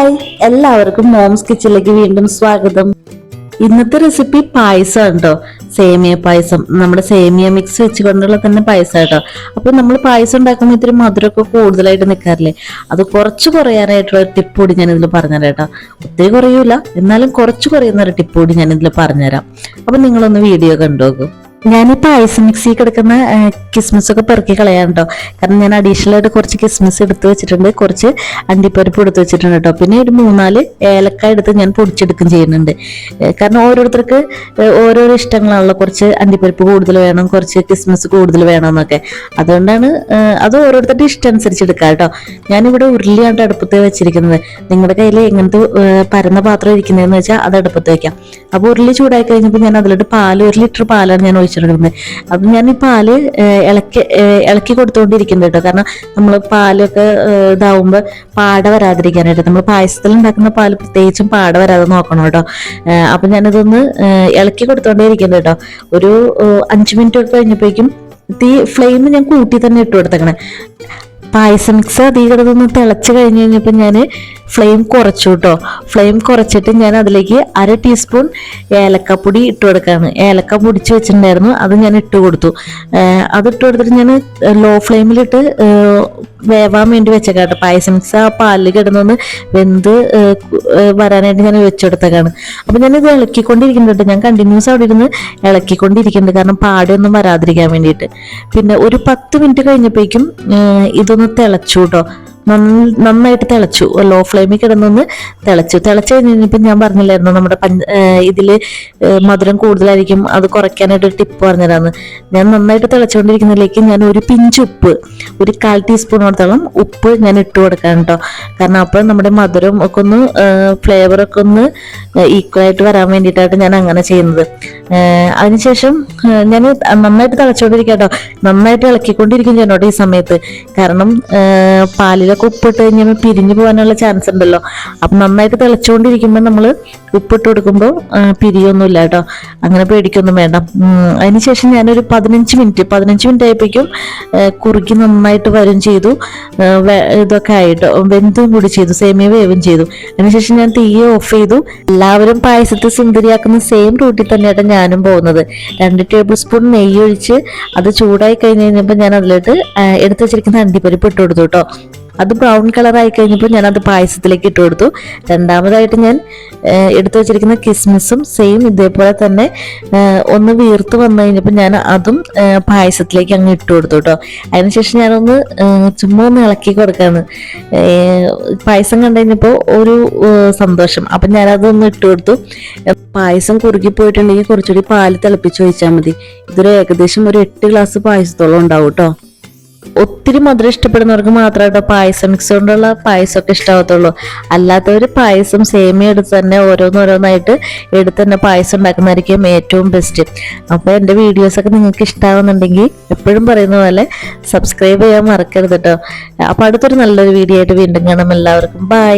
Hi, എല്ലാവർക്കും moms കിച്ചണിലേക്ക് വീണ്ടും സ്വാഗതം. ഇന്നത്തെ റെസിപ്പി പായസം കേട്ടോ. സേമിയ പായസം, നമ്മുടെ സേമിയ മിക്സ് വെച്ചുകൊണ്ടുള്ള തന്നെ പായസം കേട്ടോ. അപ്പൊ നമ്മൾ പായസം ഉണ്ടാക്കുമ്പോൾ ഇത്തിരി മധുരമൊക്കെ കൂടുതലായിട്ട് നിൽക്കാറില്ലേ, അത് കുറച്ച് കുറയാനായിട്ടുള്ള ടിപ്പ് കൂടി ഞാൻ ഇതിൽ പറഞ്ഞുതരാം കേട്ടോ. ഒത്തിരി കുറയൂല, എന്നാലും കുറച്ച് കുറയുന്ന ഒരു ടിപ്പ് കൂടി ഞാൻ ഇതിൽ പറഞ്ഞുതരാം. അപ്പൊ നിങ്ങളൊന്ന് വീഡിയോ കണ്ടുനോക്കും. ഞാൻ പായസം മിക്സി കിടക്കുന്ന കിസ്മിസ് ഒക്കെ പെറുക്കി കളയാൻ കേട്ടോ. കാരണം ഞാൻ അഡീഷണൽ ആയിട്ട് കുറച്ച് കിസ്മിസ് എടുത്ത് വെച്ചിട്ടുണ്ട്, കുറച്ച് അണ്ടിപ്പരിപ്പ് എടുത്ത് വെച്ചിട്ടുണ്ട് കേട്ടോ. പിന്നെ ഒരു 3-4 ഏലക്കായ എടുത്ത് ഞാൻ പൊടിച്ചെടുക്കും ചെയ്യുന്നുണ്ട്. കാരണം ഓരോരുത്തർക്ക് ഓരോരോ ഇഷ്ടങ്ങളാണല്ലോ, കുറച്ച് അണ്ടിപ്പരിപ്പ് കൂടുതൽ വേണം, കുറച്ച് കിസ്മിസ് കൂടുതൽ വേണം എന്നൊക്കെ. അതുകൊണ്ടാണ് അത് ഓരോരുത്തരുടെ ഇഷ്ടം അനുസരിച്ച് എടുക്കാം കേട്ടോ. ഞാനിവിടെ ഉരുളിയാണ് അടുപ്പത്ത് വെച്ചിരിക്കുന്നത്. നിങ്ങളുടെ കയ്യിൽ എങ്ങനത്തെ പരന്ന പാത്രം ഇരിക്കുന്നതെന്ന് വെച്ചാൽ അത് അടുപ്പത്ത് വെക്കാം. അപ്പോൾ ഉരുളി ചൂടായി കഴിഞ്ഞപ്പോൾ ഞാൻ അതിലോട്ട് 1 ലിറ്റർ പാലാണ് ഞാൻ ഒഴിച്ചെടുക്കുന്നത്. അപ്പം ഞാൻ ഈ പാല് ഇളക്കി കൊടുത്തുകൊണ്ടിരിക്കുന്നത് കേട്ടോ. കാരണം നമ്മൾ പാലൊക്കെ ഇതാവുമ്പോൾ പാട വരാതിരിക്കാനായിട്ട്, നമ്മൾ പായസത്തിൽ ഉണ്ടാക്കുന്ന പാല് പ്രത്യേകിച്ചും പാട വരാതെ നോക്കണം കേട്ടോ. അപ്പം ഞാനിതൊന്ന് ഇളക്കി കൊടുത്തോണ്ടേ ഇരിക്കുന്നത് കേട്ടോ. ഒരു 5 മിനിറ്റ് കഴിഞ്ഞപ്പോഴേക്കും ഫ്ലെയിം ഞാൻ കൂട്ടി തന്നെ ഇട്ട് കൊടുത്തേക്കണേ. പായസം മിക്സ് അധികം കിടന്നൊന്ന് തിളച്ച് കഴിഞ്ഞ് കഴിഞ്ഞപ്പോൾ ഞാൻ ഫ്ലെയിം കുറച്ചു കേട്ടോ. ഫ്ലെയിം കുറച്ചിട്ട് ഞാൻ അതിലേക്ക് 1/2 ടീസ്പൂൺ ഏലക്കപ്പൊടി ഇട്ട് കൊടുക്കുകയാണ്. ഏലക്ക പൊടിച്ച് വെച്ചിട്ടുണ്ടായിരുന്നു, അത് ഞാൻ ഇട്ട് കൊടുത്തു. അതിട്ട് കൊടുത്തിട്ട് ഞാൻ ലോ ഫ്ലെയിമിലിട്ട് വേവാൻ വേണ്ടി വെച്ചേക്കാം കേട്ടോ. പായസം മിക്സ് ആ പാലിൽ കിടന്നൊന്ന് വെന്ത് വരാനായിട്ട് ഞാൻ വെച്ചെടുത്തേക്കാണ്. അപ്പം ഞാനിത് ഇളക്കിക്കൊണ്ടിരിക്കുന്നുണ്ട്. ഞാൻ കണ്ടിന്യൂസ് അവിടെ ഇരുന്ന് ഇളക്കിക്കൊണ്ടിരിക്കുന്നുണ്ട്, കാരണം പാടൊന്നും വരാതിരിക്കാൻ വേണ്ടിയിട്ട്. പിന്നെ ഒരു 10 മിനിറ്റ് കഴിഞ്ഞപ്പോഴേക്കും ഇതൊന്ന് തിളച്ചു കേട്ടോ. നന്നായിട്ട് തിളച്ചു. ലോ ഫ്ലെയിമിൽ കിടന്നൊന്ന് തിളച്ചു കഴിഞ്ഞപ്പോൾ ഞാൻ പറഞ്ഞില്ലായിരുന്നു നമ്മുടെ ഇതില് മധുരം കൂടുതലായിരിക്കും, അത് കുറയ്ക്കാനായിട്ട് ഒരു ടിപ്പ് പറഞ്ഞുതരാന്ന്. ഞാൻ നന്നായിട്ട് തിളച്ചുകൊണ്ടിരിക്കുന്നതിലേക്ക് ഞാൻ ഒരു പിഞ്ച് ഉപ്പ്, ഒരു 1/4 ടീസ്പൂണോടത്തോളം ഉപ്പ് ഞാൻ ഇട്ട് കൊടുക്കാൻ കേട്ടോ. കാരണം അപ്പോൾ നമ്മുടെ മധുരം ഒക്കെ ഒന്ന് ഫ്ലേവറൊക്കെ ഒന്ന് ഈക്വലായിട്ട് വരാൻ വേണ്ടിയിട്ടായിട്ട് ഞാൻ അങ്ങനെ ചെയ്യുന്നത്. അതിനുശേഷം ഞാൻ നന്നായിട്ട് തിളച്ചുകൊണ്ടിരിക്കാം കേട്ടോ. നന്നായിട്ട് ഇളക്കിക്കൊണ്ടിരിക്കും ചെയ്യണോട്ടോ ഈ സമയത്ത്. കാരണം പാലിലൊക്കെ ഉപ്പിട്ട് കഴിഞ്ഞാൽ പിരിഞ്ഞു പോകാനുള്ള ചാൻസ് ഉണ്ടല്ലോ. അപ്പം നന്നായിട്ട് തിളച്ചുകൊണ്ടിരിക്കുമ്പോൾ നമ്മൾ ഉപ്പിട്ട് കൊടുക്കുമ്പോൾ പിരിയൊന്നുമില്ല കേട്ടോ. അങ്ങനെ പേടിക്കൊന്നും വേണ്ട. അതിനുശേഷം ഞാനൊരു 15 മിനിറ്റ് ആയപ്പോഴേക്കും കുറുക്കി നന്നായിട്ട് വരും ചെയ്തു. ഇതൊക്കെ ആയിട്ട് വെന്തും കൂടി ചെയ്തു, സേമിയ വേവും ചെയ്തു. അതിനുശേഷം ഞാൻ തീ ഓഫ് ചെയ്തു. എല്ലാവരും പായസത്തെ സുന്ദരിയാക്കുന്ന സെയിം റൂട്ടിൽ തന്നെയാണ് ഞാനും പോകുന്നത്. 2 ടേബിൾ സ്പൂൺ നെയ്യ് ഒഴിച്ച് അത് ചൂടായി കഴിഞ്ഞപ്പോൾ ഞാൻ അതിലോട്ട് എടുത്തു വെച്ചിരിക്കുന്ന അണ്ടിപ്പരിപ്പ് ഇട്ട് കൊടുത്തു കേട്ടോ. അത് ബ്രൗൺ കളറായി കഴിഞ്ഞപ്പോൾ ഞാൻ അത് പായസത്തിലേക്ക് ഇട്ട് കൊടുത്തു. രണ്ടാമതായിട്ട് ഞാൻ എടുത്തു വെച്ചിരിക്കുന്ന കിസ്മിസും സെയിം ഇതേപോലെ തന്നെ ഒന്ന് വീർത്ത് വന്നു കഴിഞ്ഞപ്പോൾ ഞാൻ അതും പായസത്തിലേക്ക് അങ്ങ് ഇട്ട് കൊടുത്തു കേട്ടോ. അതിനുശേഷം ഞാനൊന്ന് ചുമ്മാ ഒന്ന് ഇളക്കി കൊടുക്കാണ്. പായസം കണ്ടു കഴിഞ്ഞപ്പോൾ ഒരു സന്തോഷം, അപ്പം ഞാനതൊന്ന് ഇട്ട് കൊടുത്തു. പായസം കുറുകി പോയിട്ടുണ്ടെങ്കിൽ കുറച്ചുകൂടി പാല് തിളപ്പിച്ച് ഒഴിച്ചാൽ മതി. ഇതൊരു ഏകദേശം ഒരു 8 ഗ്ലാസ് പായസത്തോളം ഉണ്ടാവും കേട്ടോ. ഒത്തിരി മധുരം ഇഷ്ടപ്പെടുന്നവർക്ക് മാത്രമായിട്ടോ പായസം മിക്സ് കൊണ്ടുള്ള പായസമൊക്കെ ഇഷ്ടമാകത്തുള്ളൂ. അല്ലാത്തവർ പായസം സേമിയ എടുത്ത് തന്നെ ഓരോന്നായിട്ട് എടുത്ത് തന്നെ പായസം ഉണ്ടാക്കുന്നതായിരിക്കും ഏറ്റവും ബെസ്റ്റ്. അപ്പോൾ എൻ്റെ വീഡിയോസൊക്കെ നിങ്ങൾക്ക് ഇഷ്ടമാകുന്നുണ്ടെങ്കിൽ എപ്പോഴും പറയുന്ന പോലെ സബ്സ്ക്രൈബ് ചെയ്യാൻ മറക്കരുത് കേട്ടോ. അപ്പോൾ അടുത്തൊരു നല്ലൊരു വീഡിയോ ആയിട്ട് വീണ്ടും കാണാം. എല്ലാവർക്കും ബൈ.